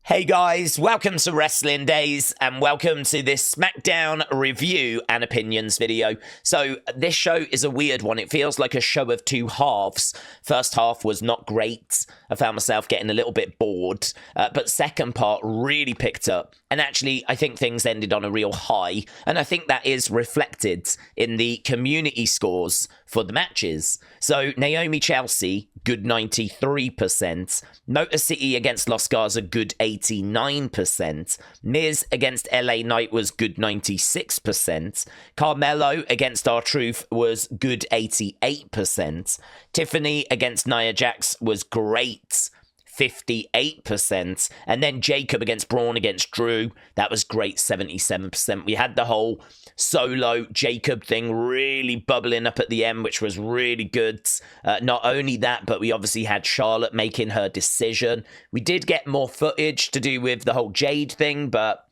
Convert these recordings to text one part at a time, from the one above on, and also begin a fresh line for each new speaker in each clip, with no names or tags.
Hey guys, welcome to Wrestling Daze and welcome to this Smackdown review and opinions video. So this show is a weird one. It feels like a show of two halves. First half was not great. I found myself getting a little bit bored, but second part really picked up. And actually, I think things ended on a real high. And I think that is reflected in the community scores for the matches. So Naomi Chelsea, good 93%. Motor City against Los Garza, good 89%. Miz against LA Knight was good 96%. Carmelo against R-Truth was good 88%. Tiffany against Nia Jax was great, 58%. And then Jacob against Braun against Drew, that was great, 77%. We had the whole Solo Jacob thing really bubbling up at the end, which was really good. Not only that, but we obviously had Charlotte making her decision. We did get more footage to do with the whole Jade thing, but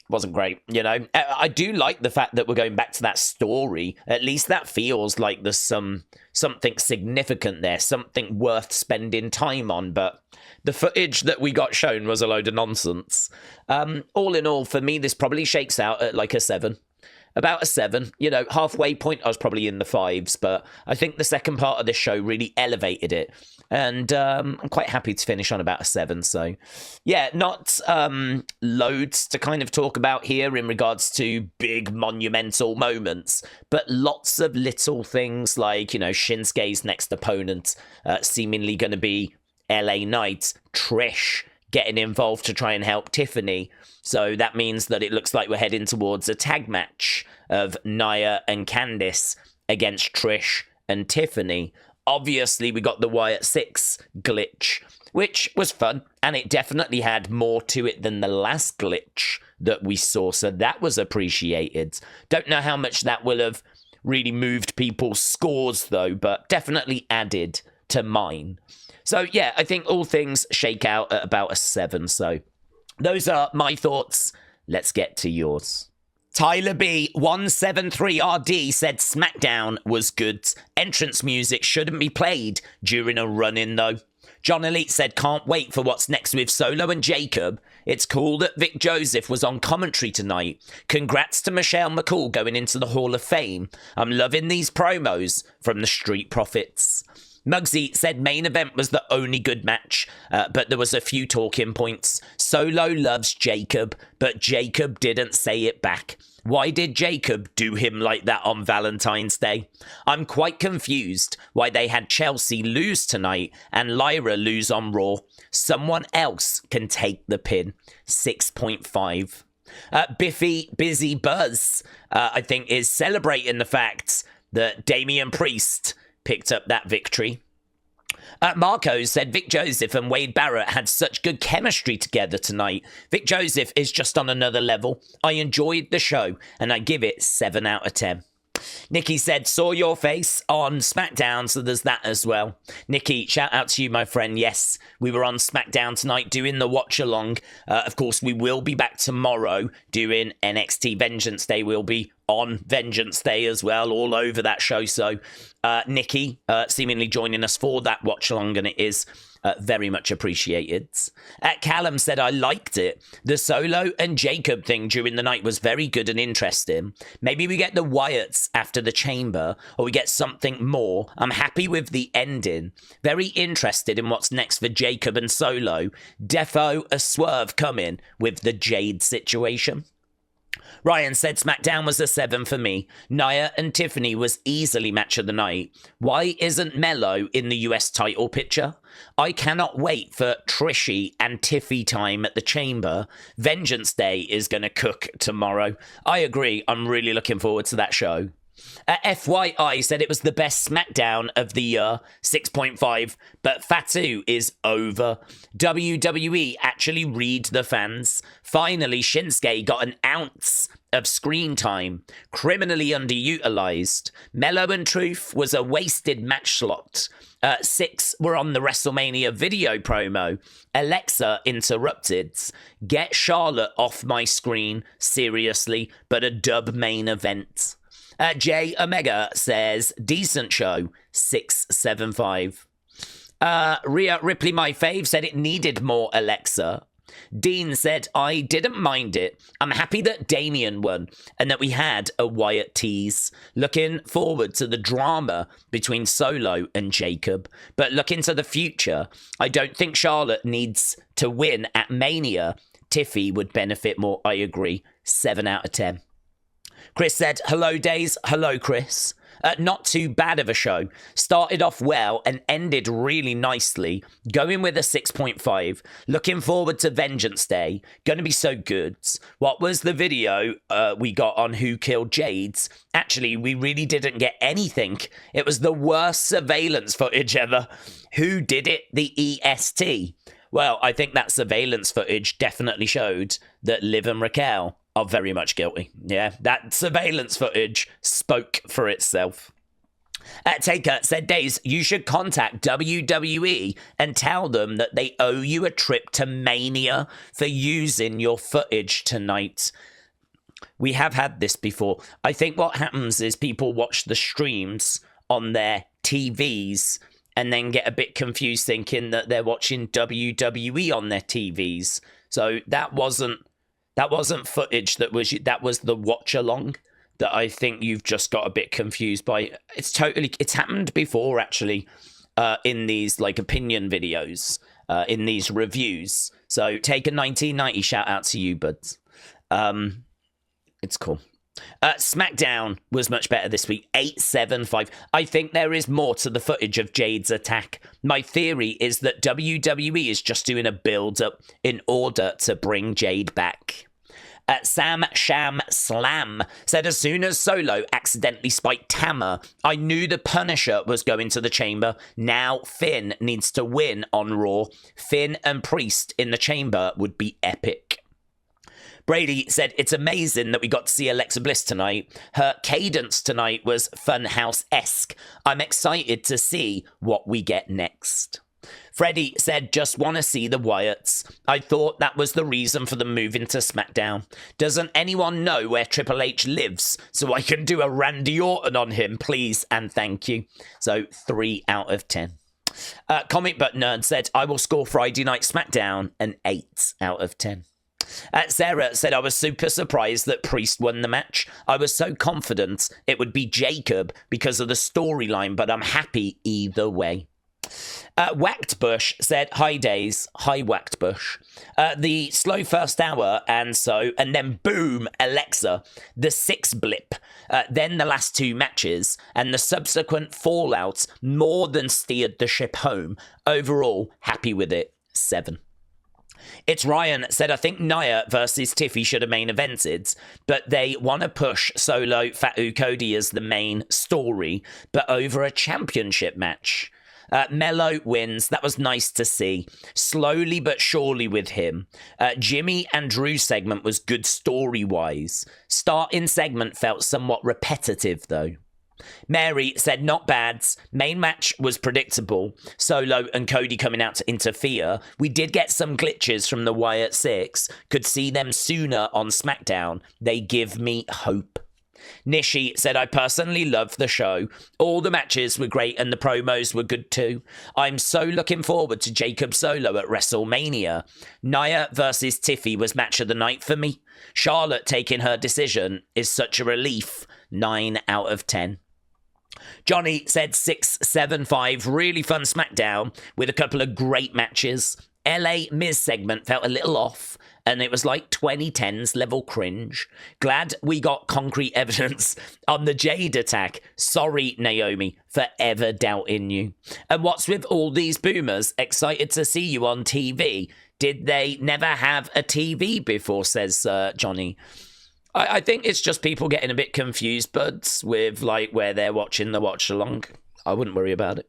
wasn't great, you know. I do like the fact that we're going back to that story. At least that feels like there's something significant there, something worth spending time on. But the footage that we got shown was a load of nonsense. All in all, for me, this probably shakes out at like a 7. About a 7, you know, halfway point I was probably in the 5s, but I think the second part of this show really elevated it, and I'm quite happy to finish on about a 7, so yeah, not loads to kind of talk about here in regards to big monumental moments, but lots of little things like, you know, Shinsuke's next opponent seemingly going to be LA Knight, Trish getting involved to try and help Tiffany. So that means that it looks like we're heading towards a tag match of Nia and Candice against Trish and Tiffany. Obviously, we got the Wyatt Sicks glitch, which was fun, and it definitely had more to it than the last glitch that we saw, so that was appreciated. Don't know how much that will have really moved people's scores, though, but definitely added to mine. So, yeah, I think all things shake out at about a 7. So, those are my thoughts. Let's get to yours. Tyler B 173RD said Smackdown was good. Entrance music shouldn't be played during a run-in, though. John Elite said, can't wait for what's next with Solo and Jacob. It's cool that Vic Joseph was on commentary tonight. Congrats to Michelle McCool going into the Hall of Fame. I'm loving these promos from the Street Profits. Muggsy said main event was the only good match, but there was a few talking points. Solo loves Jacob, but Jacob didn't say it back. Why did Jacob do him like that on Valentine's Day? I'm quite confused why they had Chelsea lose tonight and Lyra lose on Raw. Someone else can take the pin. 6.5. Biffy Busy Buzz, I think, is celebrating the fact that Damian Priest picked up that victory. Marco said Vic Joseph and Wade Barrett had such good chemistry together tonight. Vic Joseph is just on another level. I enjoyed the show and I give it 7 out of 10. Nikki said, saw your face on SmackDown, so there's that as well. Nikki, shout out to you, my friend. Yes, we were on SmackDown tonight doing the watch along. Of course, we will be back tomorrow doing NXT Vengeance Day. We'll be on Vengeance Day as well, all over that show. So Nikki seemingly joining us for that watch along, and it is very much appreciated. Callum said, I liked it. The Solo and Jacob thing during the night was very good and interesting. Maybe we get the Wyatts after the Chamber, or we get something more. I'm happy with the ending. Very interested in what's next for Jacob and Solo. Defo a swerve coming with the Jade situation. Ryan said Smackdown was a 7 for me. Nia and Tiffany was easily match of the night. Why isn't Melo in the US title picture? I cannot wait for Trishy and Tiffy time at the Chamber. Vengeance Day is going to cook tomorrow. I agree. I'm really looking forward to that show. FYI said it was the best Smackdown of the year, 6.5, but Fatu is over. WWE actually read the fans. Finally, Shinsuke got an ounce of screen time, criminally underutilized. Mello and Truth was a wasted match slot. Six were on the WrestleMania video promo. Alexa interrupted. Get Charlotte off my screen, seriously, but a dub main event. J Omega says, decent show, 6.75. Rhea Ripley, my fave, said it needed more Alexa. Dean said, I didn't mind it. I'm happy that Damian won and that we had a Wyatt tease. Looking forward to the drama between Solo and Jacob. But looking to the future, I don't think Charlotte needs to win at Mania. Tiffy would benefit more. I agree. 7 out of 10. Chris said, hello, Daze. Hello, Chris. Not too bad of a show. Started off well and ended really nicely. Going with a 6.5. Looking forward to Vengeance Day. Gonna be so good. What was the video we got on Who Killed Jades? Actually, we really didn't get anything. It was the worst surveillance footage ever. Who did it? The EST. Well, I think that surveillance footage definitely showed that Liv and Raquel are very much guilty. Yeah, that surveillance footage spoke for itself. Taker said, Daze, you should contact WWE and tell them that they owe you a trip to Mania for using your footage tonight. We have had this before. I think what happens is people watch the streams on their TVs and then get a bit confused thinking that they're watching WWE on their TVs. So that wasn't footage, that was the watch along that I think you've just got a bit confused by. It's happened before actually, in these like opinion videos, in these reviews. So take a 1990 shout out to you, buds. It's cool. SmackDown was much better this week. 875. I think there is more to the footage of Jade's attack. My theory is that WWE is just doing a build-up in order to bring Jade back. Sam Sham Slam said, as soon as Solo accidentally spiked Tama, I knew the Punisher was going to the chamber. Now Finn needs to win on Raw. Finn and Priest in the chamber would be epic. Brady said, it's amazing that we got to see Alexa Bliss tonight. Her cadence tonight was Funhouse-esque. I'm excited to see what we get next. Freddie said, just want to see the Wyatts. I thought that was the reason for the move into SmackDown. Doesn't anyone know where Triple H lives so I can do a Randy Orton on him, please and thank you. So 3 out of 10. Comic Book Nerd said, I will score Friday Night SmackDown an 8 out of 10. Sarah said, I was super surprised that Priest won the match. I was so confident it would be Jacob because of the storyline, but I'm happy either way. Whacked Bush said, hi Daze, hi Whacked Bush. The slow first hour and then boom, Alexa, the 6 blip, then the last 2 matches and the subsequent fallout more than steered the ship home. Overall, happy with it, 7. It's Ryan said, I think Nia versus Tiffy should have main evented, but they want to push Solo Fatu Cody as the main story, but over a championship match. Mello wins. That was nice to see. Slowly but surely with him. Jimmy and Drew segment was good story-wise. Starting segment felt somewhat repetitive, though. Mary said, not bad. Main match was predictable. Solo and Cody coming out to interfere. We did get some glitches from the Wyatt Sicks. Could see them sooner on SmackDown. They give me hope. Nishi said, I personally love the show. All the matches were great and the promos were good too. I'm so looking forward to Jacob Solo at WrestleMania. Nia versus Tiffy was match of the night for me. Charlotte taking her decision is such a relief. 9 out of 10. Johnny said 675, really fun SmackDown with a couple of great matches. LA Miz segment felt a little off, and it was like 2010s level cringe. Glad we got concrete evidence on the Jade attack. Sorry, Naomi, for ever doubting you. And what's with all these boomers? Excited to see you on TV. Did they never have a TV before, says Johnny. I think it's just people getting a bit confused, buds, with like where they're watching the watch along. I wouldn't worry about it.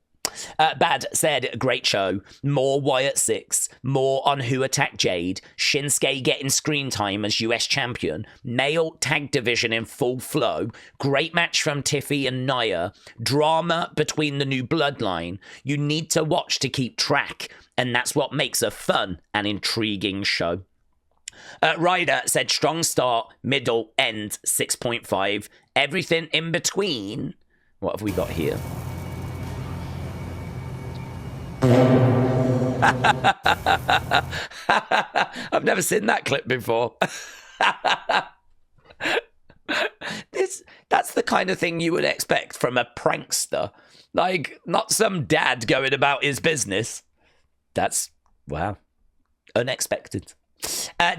Bad said, great show. More Wyatt Sicks. More on Who Attacked Jade. Shinsuke getting screen time as US champion. Male tag division in full flow. Great match from Tiffy and Nia. Drama between the new bloodline. You need to watch to keep track, and that's what makes a fun and intriguing show. Ryder said, strong start, middle, end, 6.5. Everything in between. What have we got here? I've never seen that clip before. That's the kind of thing you would expect from a prankster. Like, not some dad going about his business. That's, wow, unexpected.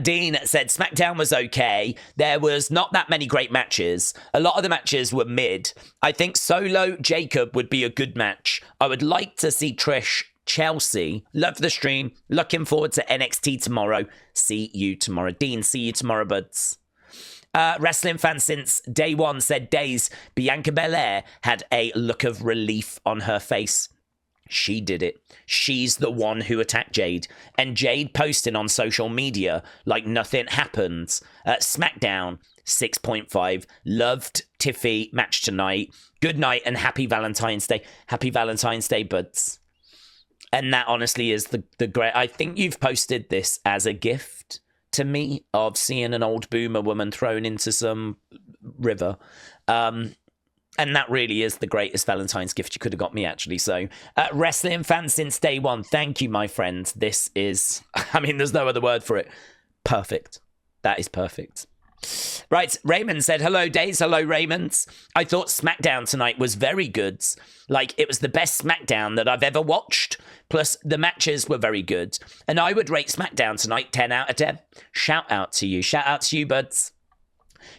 Dean said SmackDown was okay. There was not that many great matches. A lot of the matches were mid. I think Solo Jacob would be a good match. I would like to see Trish Chelsea. Love the stream. Looking forward to NXT tomorrow. See you tomorrow. Dean, see you tomorrow, buds. Wrestling fan since day one said Daze, Bianca Belair had a look of relief on her face. She did it. She's the one who attacked Jade. And Jade posting on social media like nothing happened. SmackDown, 6.5. Loved Tiffy match tonight. Good night and happy Valentine's Day. Happy Valentine's Day, buds. And that honestly is the great... I think you've posted this as a gift to me of seeing an old boomer woman thrown into some river. And that really is the greatest Valentine's gift you could have got me, actually. So, wrestling fans since day one, thank you, my friends. This is, I mean, there's no other word for it. Perfect. That is perfect. Right, Raymond said, hello, Daze. Hello, Raymond. I thought SmackDown tonight was very good. Like, it was the best SmackDown that I've ever watched. Plus, the matches were very good. And I would rate SmackDown tonight 10 out of 10. Shout out to you. Shout out to you, buds.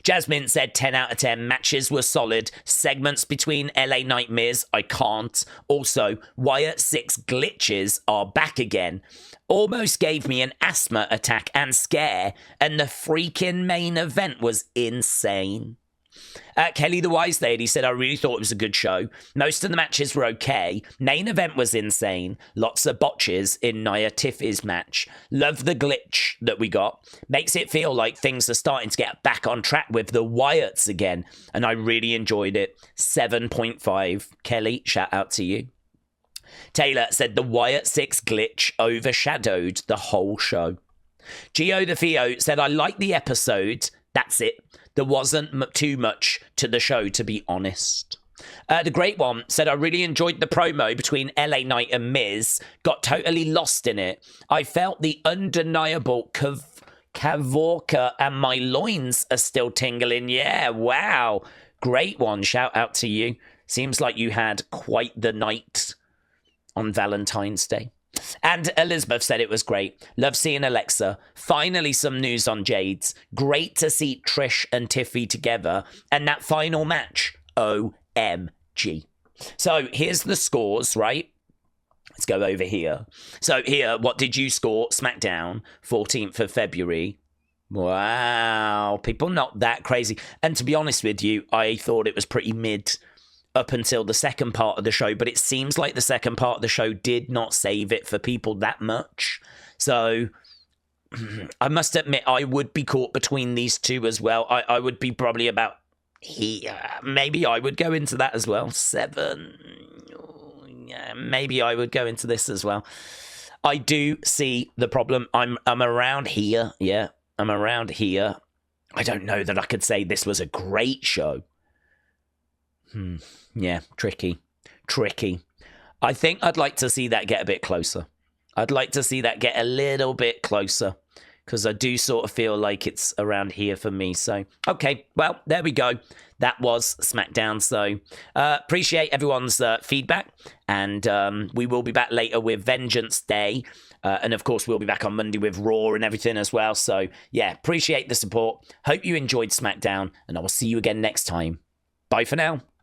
Jasmine said 10 out of 10. Matches were solid. Segments between LA Knight Miz, I can't. Also, Wyatt Sicks glitches are back again. Almost gave me an asthma attack and scare. And the freaking main event was insane. Kelly the Wise Lady said, I really thought it was a good show. Most of the matches were okay. Main event was insane. Lots of botches in Nia Tiffy's match. Love the glitch that we got. Makes it feel like things are starting to get back on track with the Wyatts again. And I really enjoyed it. 7.5. Kelly, shout out to you. Taylor said the Wyatt Sicks glitch overshadowed the whole show. Gio the Theo said, I like the episode. That's it. There wasn't too much to the show, to be honest. The Great One said, I really enjoyed the promo between LA Knight and Miz. Got totally lost in it. I felt the undeniable cavorka and my loins are still tingling. Yeah, wow. Great One. Shout out to you. Seems like you had quite the night on Valentine's Day. And Elizabeth said it was great. Love seeing Alexa. Finally some news on Jade's. Great to see Trish and Tiffy together. And that final match. OMG. So here's the scores, right? Let's go over here. So here, what did you score? SmackDown, 14th of February. Wow. People not that crazy. And to be honest with you, I thought it was pretty mid up until the second part of the show, but it seems like the second part of the show did not save it for people that much. So I must admit, I would be caught between these two as well. I would be probably about here. Maybe I would go into that as well. 7. Yeah, maybe I would go into this as well. I do see the problem. I'm around here. Yeah, I'm around here. I don't know that I could say this was a great show. Yeah, tricky. I think I'd like to see that get a bit closer. I'd like to see that get a little bit closer because I do sort of feel like it's around here for me. So, okay, well, there we go. That was SmackDown. So, appreciate everyone's feedback. And we will be back later with Vengeance Day. And, of course, we'll be back on Monday with Raw and everything as well. So, yeah, appreciate the support. Hope you enjoyed SmackDown. And I will see you again next time. Bye for now.